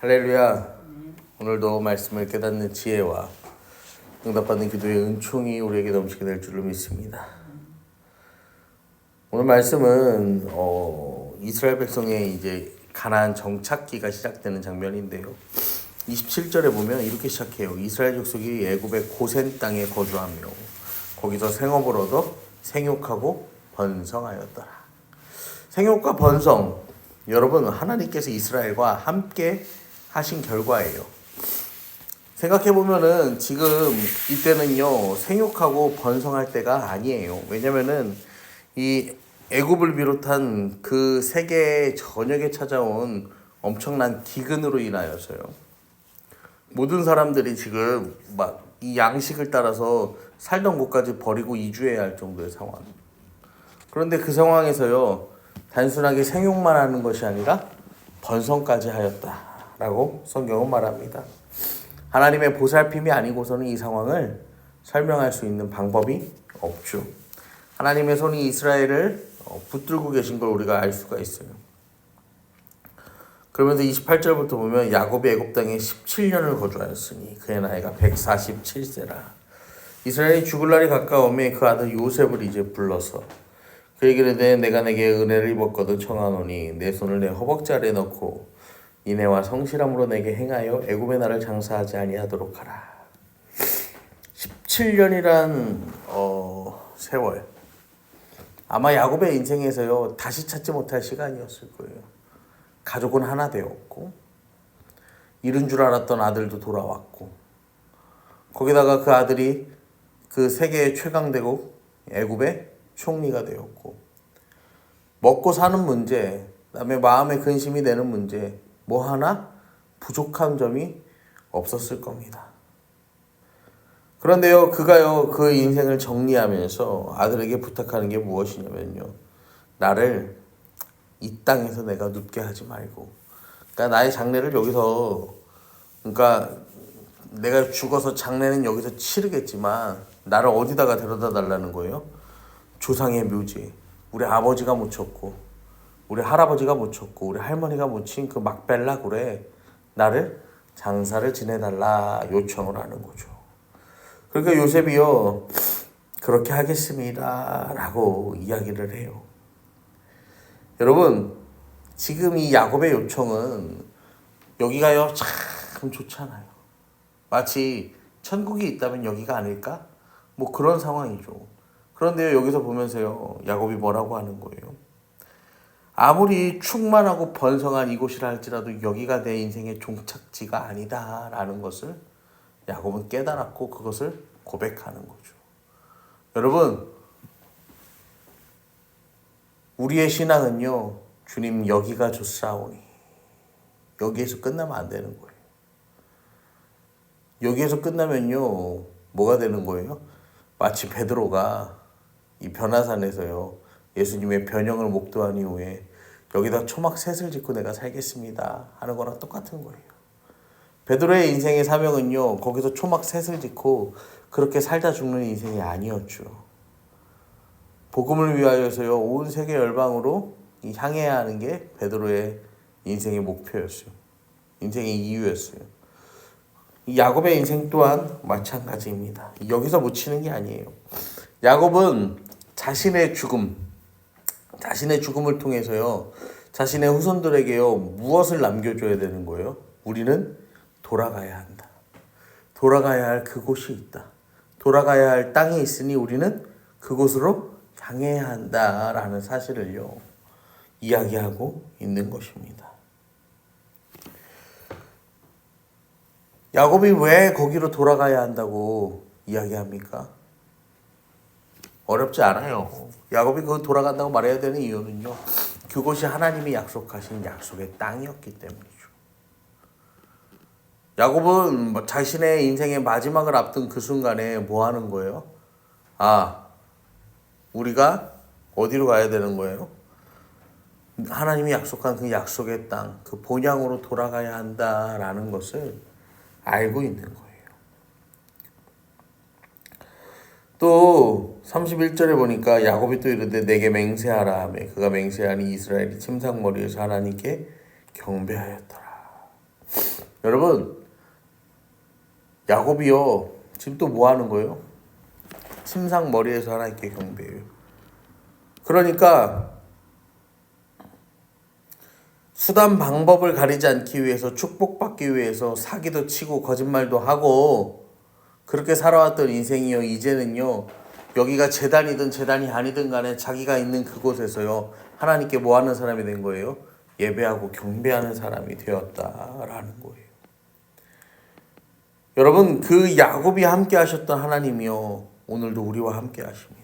할렐루야. 오늘도 말씀을 깨닫는 지혜와 응답받는 기도의 은총이 우리에게 넘치게 될 줄로 믿습니다. 오늘 말씀은 이스라엘 백성의 이제 가나안 정착기가 시작되는 장면인데요. 27절에 보면 이렇게 시작해요. 이스라엘 족속이 애굽의 고센 땅에 거주하며 거기서 생업을 얻어 생육하고 번성하였더라. 생육과 번성, 여러분 하나님께서 이스라엘과 함께 하신 결과예요. 생각해보면은 지금 이때는요 생육하고 번성할 때가 아니에요. 왜냐면은 이 애굽을 비롯한 그 세계 전역에 찾아온 엄청난 기근으로 인하여서요 모든 사람들이 지금 막 이 양식을 따라서 살던 곳까지 버리고 이주해야 할 정도의 상황. 그런데 그 상황에서요 단순하게 생육만 하는 것이 아니라 번성까지 하였다라고 성경은 말합니다. 하나님의 보살핌이 아니고서는 이 상황을 설명할 수 있는 방법이 없죠. 하나님의 손이 이스라엘을 붙들고 계신 걸 우리가 알 수가 있어요. 그러면서 28절부터 보면 야곱이 애굽 땅에 17년을 거주하였으니 그의 나이가 147세라. 이스라엘이 죽을 날이 가까우매 그 아들 요셉을 이제 불러서 그에게 이르되 내가 내게 은혜를 입었거든 청하노니 내 손을 내 허벅지 아래에 넣고 인애와 성실함으로 내게 행하여 애굽의 나를 장사하지 아니하도록 하라. 17년이란 세월, 아마 야곱의 인생에서요 다시 찾지 못할 시간이었을 거예요. 가족은 하나 되었고 잃은 줄 알았던 아들도 돌아왔고 거기다가 그 아들이 그 세계의 최강대국 애굽의 총리가 되었고 먹고 사는 문제, 그다음에 마음의 근심이 되는 문제, 뭐 하나 부족한 점이 없었을 겁니다. 그런데요 그가요 그 인생을 정리하면서 아들에게 부탁하는 게 무엇이냐면요, 나를 이 땅에서 내가 눕게 하지 말고, 그러니까 나의 장례를 여기서, 그러니까 내가 죽어서 장례는 여기서 치르겠지만 나를 어디다가 데려다 달라는 거예요? 조상의 묘지, 우리 아버지가 묻혔고 우리 할아버지가 묻혔고 우리 할머니가 묻힌 그 막벨라 굴에 나를 장사를 지내달라 요청을 하는 거죠. 그러니까 요셉이요 그렇게 하겠습니다 라고 이야기를 해요. 여러분 지금 이 야곱의 요청은 여기가요 참 좋잖아요. 마치 천국이 있다면 여기가 아닐까? 뭐 그런 상황이죠. 그런데요 여기서 보면서요 야곱이 뭐라고 하는 거예요? 아무리 충만하고 번성한 이곳이라 할지라도 여기가 내 인생의 종착지가 아니다 라는 것을 야곱은 깨달았고 그것을 고백하는 거죠. 여러분 우리의 신앙은요 주님 여기가 좋사오니 여기에서 끝나면 안 되는 거예요. 여기에서 끝나면요 뭐가 되는 거예요? 마치 베드로가 이 변화산에서요 예수님의 변형을 목도한 이후에 여기다 초막셋을 짓고 내가 살겠습니다 하는 거랑 똑같은 거예요. 베드로의 인생의 사명은요 거기서 초막셋을 짓고 그렇게 살다 죽는 인생이 아니었죠. 복음을 위하여서요 온 세계 열방으로 향해야 하는 게 베드로의 인생의 목표였어요. 인생의 이유였어요. 이 야곱의 인생 또한 마찬가지입니다. 여기서 묻히는 게 아니에요. 야곱은 자신의 죽음을 통해서요 자신의 후손들에게요 무엇을 남겨줘야 되는 거예요? 우리는 돌아가야 한다. 돌아가야 할 그곳이 있다. 돌아가야 할 땅이 있으니 우리는 그곳으로 향해야 한다라는 사실을요 이야기하고 있는 것입니다. 야곱이 왜 거기로 돌아가야 한다고 이야기합니까? 어렵지 않아요. 야곱이 거기 돌아간다고 말해야 되는 이유는요 그곳이 하나님이 약속하신 약속의 땅이었기 때문이죠. 야곱은 자신의 인생의 마지막을 앞둔 그 순간에 뭐 하는 거예요? 우리가 어디로 가야 되는 거예요? 하나님이 약속한 그 약속의 땅, 그 본향으로 돌아가야 한다라는 것을 알고 있는 거예요. 또 31절에 보니까 야곱이 또 이르되 내게 맹세하라 하매 그가 맹세하니 이스라엘이 침상머리에서 하나님께 경배하였더라. 여러분, 야곱이요 지금 또 뭐 하는 거예요? 침상 머리에서 하나님께 경배해요. 그러니까 수단 방법을 가리지 않기 위해서, 축복받기 위해서 사기도 치고 거짓말도 하고 그렇게 살아왔던 인생이요, 이제는요 여기가 제단이든 제단이 아니든 간에 자기가 있는 그곳에서요 하나님께 뭐 하는 사람이 된 거예요? 예배하고 경배하는 사람이 되었다라는 거예요. 여러분, 그 야곱이 함께 하셨던 하나님이요 오늘도 우리와 함께 하십니다.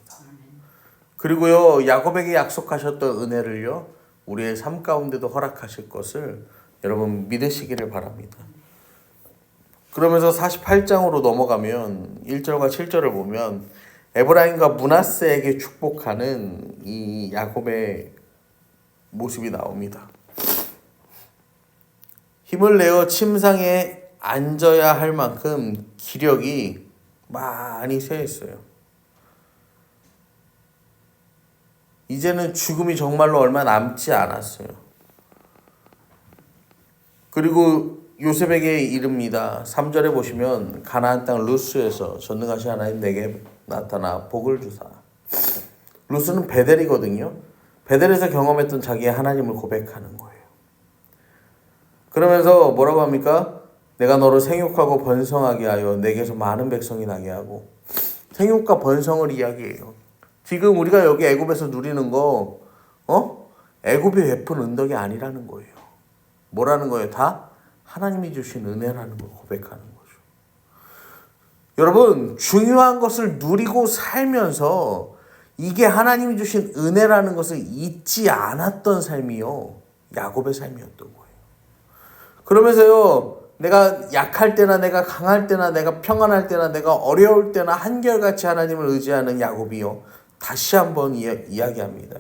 그리고요 야곱에게 약속하셨던 은혜를요 우리의 삶 가운데도 허락하실 것을 여러분 믿으시기를 바랍니다. 그러면서 48장으로 넘어가면 1절과 7절을 보면 에브라임과 므낫세에게 축복하는 이 야곱의 모습이 나옵니다. 힘을 내어 침상에 앉아야 할 만큼 기력이 많이 쇠했어요. 이제는 죽음이 정말로 얼마 남지 않았어요. 그리고 요셉에게 이릅니다. 3절에 보시면 가나안 땅 루스에서 전능하신 하나님 내게 나타나 복을 주사. 루스는 베델이거든요. 베델에서 경험했던 자기의 하나님을 고백하는 거예요. 그러면서 뭐라고 합니까? 내가 너를 생육하고 번성하게 하여 내게서 많은 백성이 나게 하고. 생육과 번성을 이야기해요. 지금 우리가 여기 애굽에서 누리는 거 애굽이 베푼 은덕이 아니라는 거예요. 뭐라는 거예요? 다 하나님이 주신 은혜라는 걸 고백하는 거죠. 여러분, 중요한 것을 누리고 살면서 이게 하나님이 주신 은혜라는 것을 잊지 않았던 삶이요 야곱의 삶이었던 거예요. 그러면서요 내가 약할 때나 내가 강할 때나 내가 평안할 때나 내가 어려울 때나 한결같이 하나님을 의지하는 야곱이요 다시 한번 이야기합니다.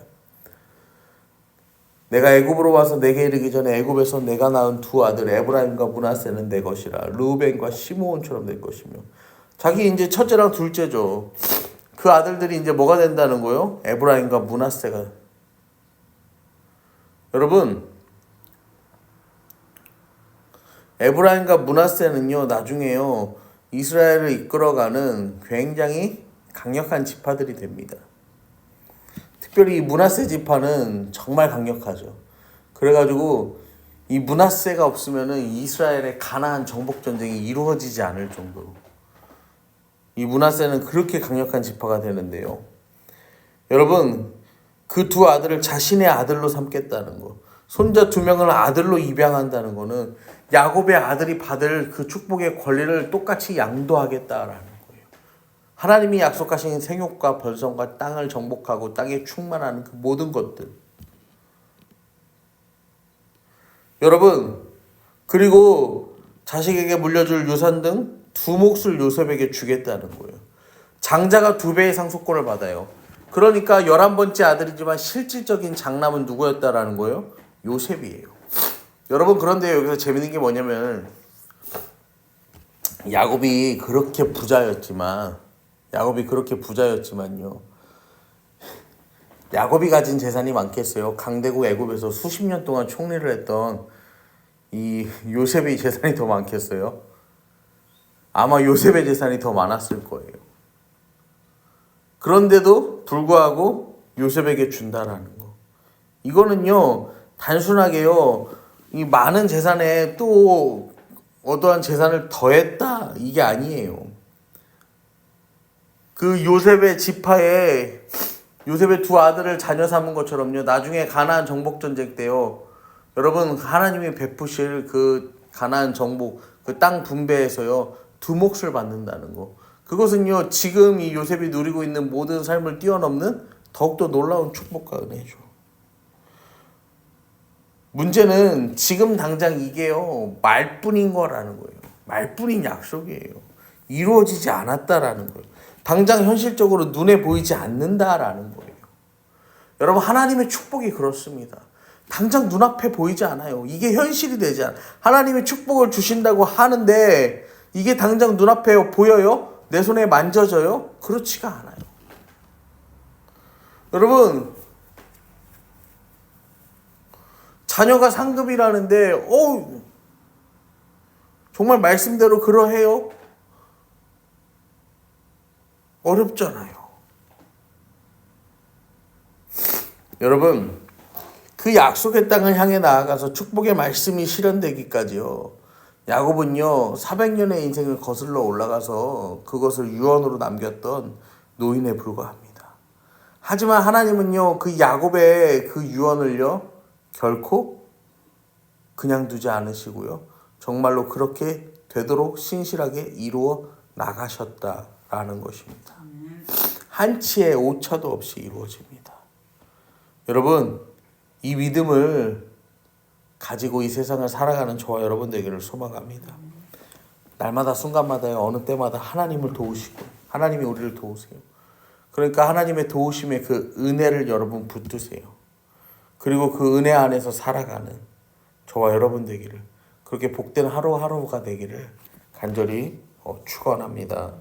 내가 애굽으로 와서 내게 이르기 전에 애굽에서 내가 낳은 두 아들 에브라임과 므낫세는 내 것이라. 르우벤과 시므온처럼 될 것이며. 자기 이제 첫째랑 둘째죠. 그 아들들이 이제 뭐가 된다는 거예요? 에브라임과 므낫세가. 여러분, 에브라임과 므낫세는요 나중에요 이스라엘을 이끌어가는 굉장히 강력한 지파들이 됩니다. 특별히 이 므낫세 지파는 정말 강력하죠. 그래가지고 이 므낫세가 없으면은 이스라엘의 가나안 정복 전쟁이 이루어지지 않을 정도로 이 므낫세는 그렇게 강력한 지파가 되는데요. 여러분, 그 두 아들을 자신의 아들로 삼겠다는 거, 손자 두 명을 아들로 입양한다는 거는 야곱의 아들이 받을 그 축복의 권리를 똑같이 양도하겠다라는 거예요. 하나님이 약속하신 생육과 번성과 땅을 정복하고 땅에 충만하는 그 모든 것들. 여러분, 그리고 자식에게 물려줄 유산 등 두 몫을 요셉에게 주겠다는 거예요. 장자가 2배의 상속권을 받아요. 그러니까 11번째 아들이지만 실질적인 장남은 누구였다라는 거예요? 요셉이에요. 여러분, 그런데 여기서 재밌는 게 뭐냐면 야곱이 그렇게 부자였지만요. 야곱이 가진 재산이 많겠어요? 강대국 애굽에서 수십 년 동안 총리를 했던 이 요셉의 재산이 더 많겠어요? 아마 요셉의 재산이 더 많았을 거예요. 그런데도 불구하고 요셉에게 준다라는 거. 이거는요, 단순하게요, 이 많은 재산에 또 어떠한 재산을 더했다, 이게 아니에요. 그 요셉의 지파에 요셉의 두 아들을 자녀 삼은 것처럼요, 나중에 가나안 정복 전쟁 때요, 여러분, 하나님이 베푸실 그 가나안 정복, 그 땅 분배에서요, 두 몫을 받는다는 거. 그것은요, 지금 이 요셉이 누리고 있는 모든 삶을 뛰어넘는 더욱더 놀라운 축복과 은혜죠. 문제는 지금 당장 이게요, 말뿐인 거라는 거예요. 말뿐인 약속이에요. 이루어지지 않았다라는 거예요. 당장 현실적으로 눈에 보이지 않는다라는 거예요. 여러분, 하나님의 축복이 그렇습니다. 당장 눈앞에 보이지 않아요. 이게 현실이 되지 않아요. 하나님의 축복을 주신다고 하는데 이게 당장 눈앞에 보여요? 내 손에 만져져요? 그렇지가 않아요. 여러분, 자녀가 상급이라는데 정말 말씀대로 그러해요? 어렵잖아요. 여러분, 그 약속의 땅을 향해 나아가서 축복의 말씀이 실현되기까지요. 야곱은요 400년의 인생을 거슬러 올라가서 그것을 유언으로 남겼던 노인에 불과합니다. 하지만 하나님은요 그 야곱의 그 유언을요 결코 그냥 두지 않으시고요. 정말로 그렇게 되도록 신실하게 이루어 나가셨다라는 것입니다. 한치의 오차도 없이 이루어집니다. 여러분, 이 믿음을 가지고 이 세상을 살아가는 저와 여러분 되기를 소망합니다. 날마다 순간마다 어느 때마다 하나님을 도우시고 하나님이 우리를 도우세요. 그러니까 하나님의 도우심의 그 은혜를 여러분 붙드세요. 그리고 그 은혜 안에서 살아가는 저와 여러분 되기를, 그렇게 복된 하루하루가 되기를 간절히 축원합니다.